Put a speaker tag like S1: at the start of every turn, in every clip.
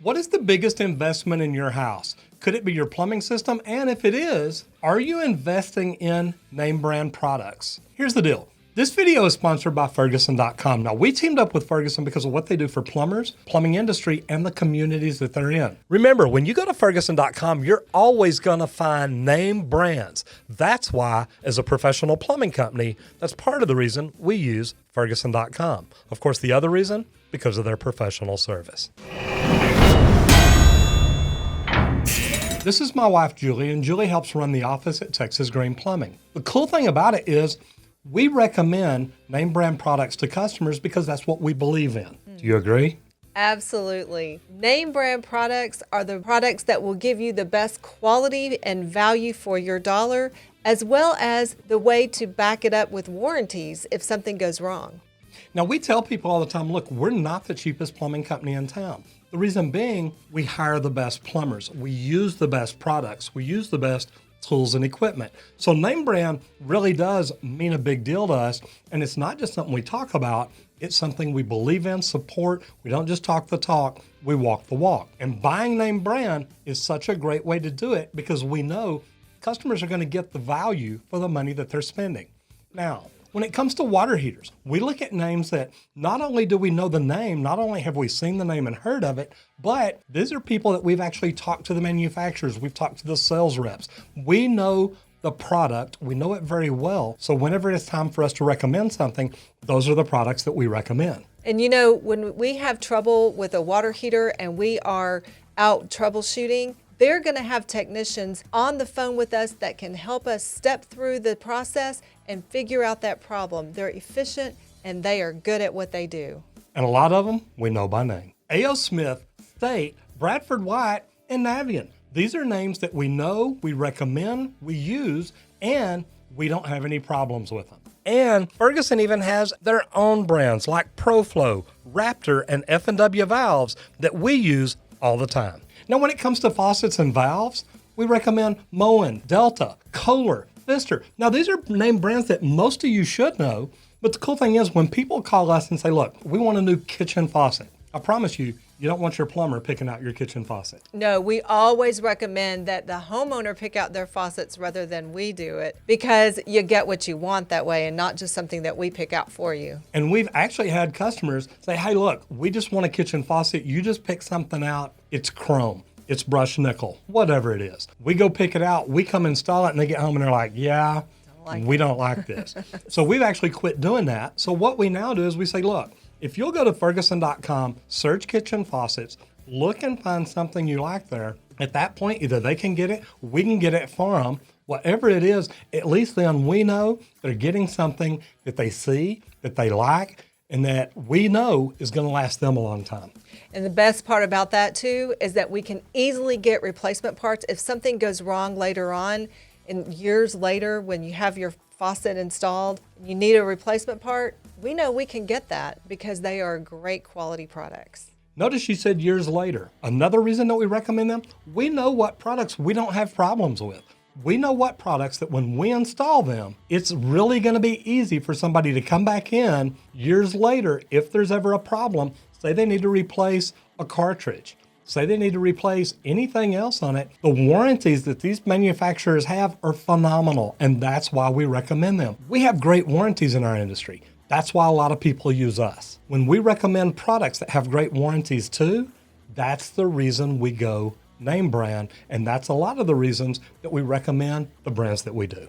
S1: What is the biggest investment in your house? Could it be your plumbing system? And if it is, are you investing in name brand products? Here's the deal. This video is sponsored by Ferguson.com. Now, we teamed up with Ferguson because of what they do for plumbers, plumbing industry, and the communities that they're in. Remember, when you go to Ferguson.com, you're always going to find name brands. That's why, as a professional plumbing company, that's part of the reason we use Ferguson.com. Of course, the other reason, because of their professional service. This is my wife, Julie, and Julie helps run the office at Texas Green Plumbing. The cool thing about it is we recommend name brand products to customers because that's what we believe in. Do you agree?
S2: Absolutely. Name brand products are the products that will give you the best quality and value for your dollar, as well as the way to back it up with warranties if something goes wrong.
S1: Now, we tell people all the time, look, we're not the cheapest plumbing company in town. The reason being, we hire the best plumbers. We use the best products. We use the best tools and equipment. So name brand really does mean a big deal to us. And it's not just something we talk about. It's something we believe in, support. We don't just talk the talk, we walk the walk. And buying name brand is such a great way to do it because we know customers are going to get the value for the money that they're spending. Now, when it comes to water heaters, we look at names that not only do we know the name, not only have we seen the name and heard of it, but these are people that we've actually talked to the manufacturers, we've talked to the sales reps. We know the product, we know it very well. So whenever it's time for us to recommend something, those are the products that we recommend.
S2: And you know, when we have trouble with a water heater and we are out troubleshooting, they're going to have technicians on the phone with us that can help us step through the process and figure out that problem. They're efficient and they are good at what they do.
S1: And a lot of them we know by name. A.O. Smith, State, Bradford White, and Navien. These are names that we know, we recommend, we use, and we don't have any problems with them. And Ferguson even has their own brands like ProFlow, Raptor, and F&W valves that we use all the time. Now, when it comes to faucets and valves, we recommend Moen, Delta, Kohler, Pfister. Now, these are name brands that most of you should know, but the cool thing is when people call us and say, look, we want a new kitchen faucet, I promise you, you don't want your plumber picking out your kitchen faucet.
S2: No, we always recommend that the homeowner pick out their faucets rather than we do it because you get what you want that way and not just something that we pick out for you.
S1: And we've actually had customers say, hey, look, we just want a kitchen faucet. You just pick something out. It's chrome. It's brushed nickel, whatever it is. We go pick it out. We come install it and they get home and they're like, yeah, we don't like this. So we've actually quit doing that. So what we now do is we say, look, if you'll go to Ferguson.com, search kitchen faucets, look and find something you like there. At that point, either they can get it, we can get it for them. Whatever it is, at least then we know they're getting something that they see, that they like, and that we know is going to last them a long time.
S2: And the best part about that too is that we can easily get replacement parts if something goes wrong later on and years later when you have your faucet installed, you need a replacement part, we know we can get that because they are great quality products.
S1: Notice she said years later. Another reason that we recommend them, we know what products we don't have problems with. We know what products that when we install them, it's really going to be easy for somebody to come back in years later if there's ever a problem. Say they need to replace a cartridge. Say they need to replace anything else on it. The warranties that these manufacturers have are phenomenal, and that's why we recommend them. We have great warranties in our industry. That's why a lot of people use us. When we recommend products that have great warranties too, that's the reason we go name brand, and that's a lot of the reasons that we recommend the brands that we do.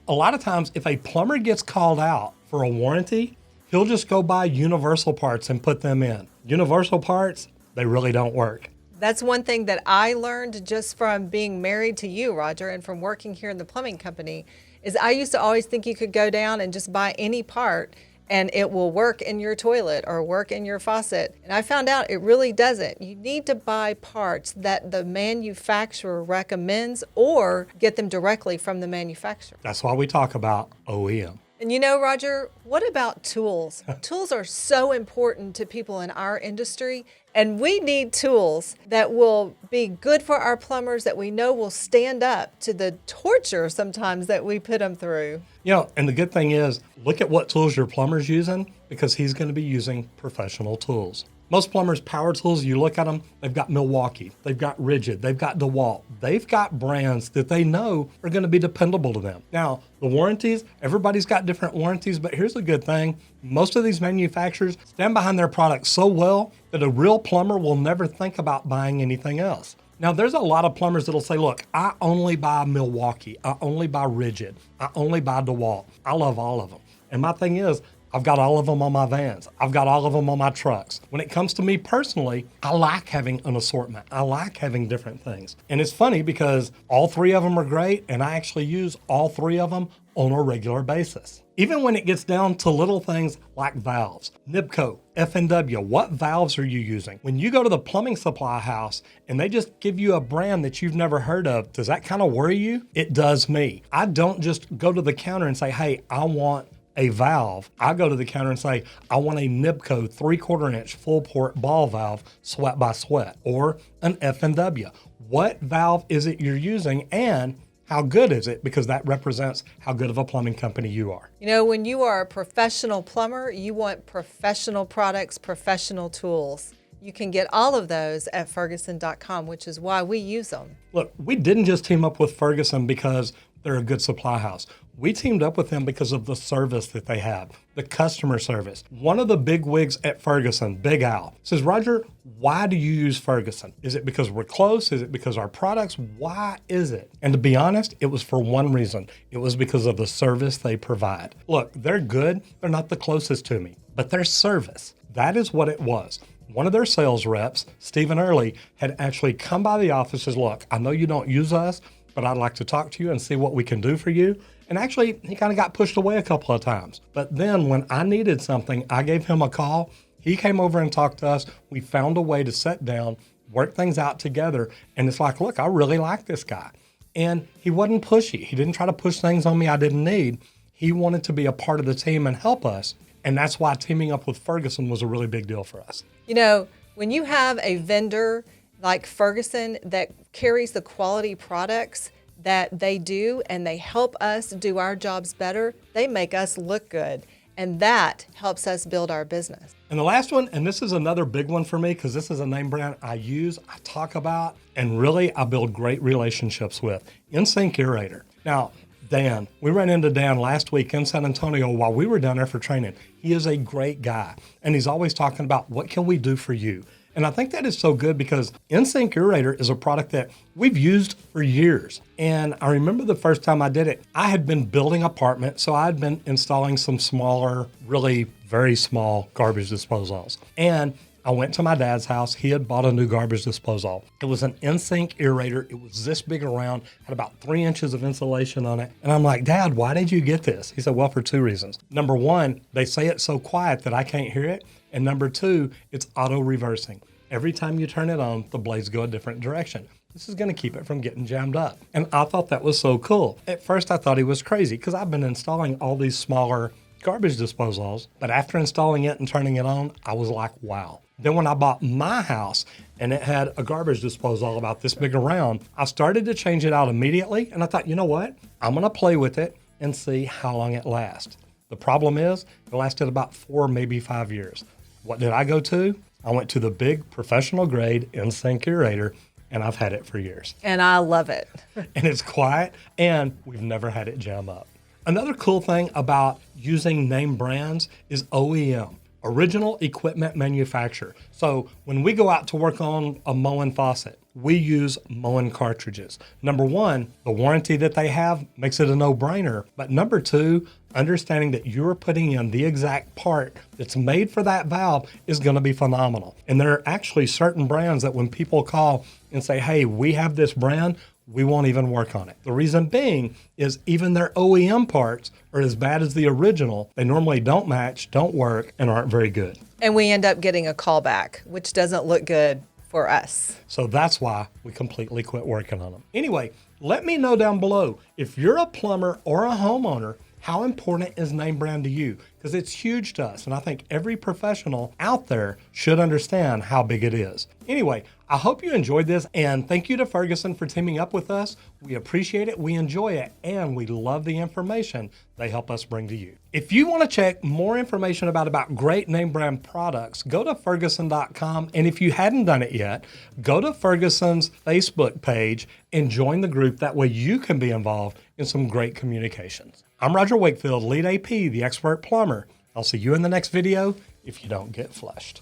S1: A lot of times, if a plumber gets called out for a warranty, he'll just go buy universal parts and put them in. Universal parts, they really don't work.
S2: That's one thing that I learned just from being married to you, Roger, and from working here in the plumbing company, is I used to always think you could go down and just buy any part and it will work in your toilet or work in your faucet. And I found out it really doesn't. You need to buy parts that the manufacturer recommends or get them directly from the manufacturer.
S1: That's why we talk about OEM.
S2: And you know, Roger, what about tools? Tools are so important to people in our industry, and we need tools that will be good for our plumbers that we know will stand up to the torture sometimes that we put them through.
S1: You know, and the good thing is, look at what tools your plumber's using because he's going to be using professional tools. Most plumbers' power tools, you look at them, they've got Milwaukee, they've got Rigid, they've got DeWalt. They've got brands that they know are going to be dependable to them. Now, the warranties, everybody's got different warranties, but here's the good thing. Most of these manufacturers stand behind their products so well that a real plumber will never think about buying anything else. Now, there's a lot of plumbers that'll say, look, I only buy Milwaukee, I only buy Rigid, I only buy DeWalt. I love all of them. And my thing is, I've got all of them on my vans. I've got all of them on my trucks. When it comes to me personally, I like having an assortment. I like having different things. And it's funny because all three of them are great, and I actually use all three of them on a regular basis. Even when it gets down to little things like valves, Nibco, F&W, what valves are you using? When you go to the plumbing supply house and they just give you a brand that you've never heard of, does that kind of worry you? It does me. I don't just go to the counter and say, hey, I want a valve. I go to the counter and say, I want a Nibco 3/4 inch full port ball valve, sweat by sweat, or an F&W. What valve is it you're using, and how good is it? Because that represents how good of a plumbing company you are.
S2: You know, when you are a professional plumber, you want professional products, professional tools. You can get all of those at Ferguson.com, which is why we use them.
S1: Look, we didn't just team up with Ferguson because they're a good supply house. We teamed up with them because of the service that they have, the customer service. One of the big wigs at Ferguson, Big Al, says, Roger, why do you use Ferguson? Is it because we're close? Is it because our products? Why is it? And to be honest, it was for one reason. It was because of the service they provide. Look, they're good. They're not the closest to me, but their service, that is what it was. One of their sales reps, Stephen Early, had actually come by the office and says, look, I know you don't use us, but I'd like to talk to you and see what we can do for you. And actually, he kind of got pushed away a couple of times. But then when I needed something, I gave him a call. He came over and talked to us. We found a way to sit down, work things out together. And it's like, look, I really like this guy. And he wasn't pushy. He didn't try to push things on me I didn't need. He wanted to be a part of the team and help us. And that's why teaming up with Ferguson was a really big deal for us.
S2: You know, when you have a vendor like Ferguson that carries the quality products that they do and they help us do our jobs better, they make us look good. And that helps us build our business.
S1: And the last one, and this is another big one for me because this is a name brand I use, I talk about, and really I build great relationships with. Nsync Aerator. Now, Dan, we ran into Dan last week in San Antonio while we were down there for training. He is a great guy, and he's always talking about what can we do for you. And I think that is so good because Nsync Aerator is a product that we've used for years. And I remember the first time I did it, I had been building apartments, so I had been installing some smaller, really very small garbage disposals. And I went to my dad's house. He had bought a new garbage disposal. It was an Nsync Aerator. It was this big around, had about 3 inches of insulation on it. And I'm like, Dad, why did you get this? He said, well, for 2 reasons. Number one, they say it's so quiet that I can't hear it. And number two, it's auto reversing. Every time you turn it on, the blades go a different direction. This is going to keep it from getting jammed up. And I thought that was so cool. At first, I thought he was crazy because I've been installing all these smaller garbage disposals. But after installing it and turning it on, I was like, wow. Then when I bought my house and it had a garbage disposal about this big around, I started to change it out immediately. And I thought, you know what? I'm going to play with it and see how long it lasts. The problem is it lasted about 4, maybe 5 years. What did I go to? I went to the big professional grade Nsync Aerator, and I've had it for years.
S2: And I love it.
S1: And it's quiet, and we've never had it jam up. Another cool thing about using name brands is OEM, original equipment manufacturer. So when we go out to work on a Moen faucet, we use Moen cartridges. Number one, the warranty that they have makes it a no-brainer. But number two, understanding that you're putting in the exact part that's made for that valve is going to be phenomenal. And there are actually certain brands that when people call and say, hey, we have this brand, we won't even work on it. The reason being is even their OEM parts are as bad as the original. They normally don't match, don't work, and aren't very good.
S2: And we end up getting a call back, which doesn't look good for us.
S1: So that's why we completely quit working on them. Anyway, let me know down below if you're a plumber or a homeowner, how important is name brand to you? Because it's huge to us. And I think every professional out there should understand how big it is. Anyway, I hope you enjoyed this, and thank you to Ferguson for teaming up with us. We appreciate it, we enjoy it, and we love the information they help us bring to you. If you want to check more information about great name brand products, go to Ferguson.com, and if you hadn't done it yet, go to Ferguson's Facebook page and join the group. That way you can be involved in some great communications. I'm Roger Wakefield, Lead AP, the Expert Plumber. I'll see you in the next video if you don't get flushed.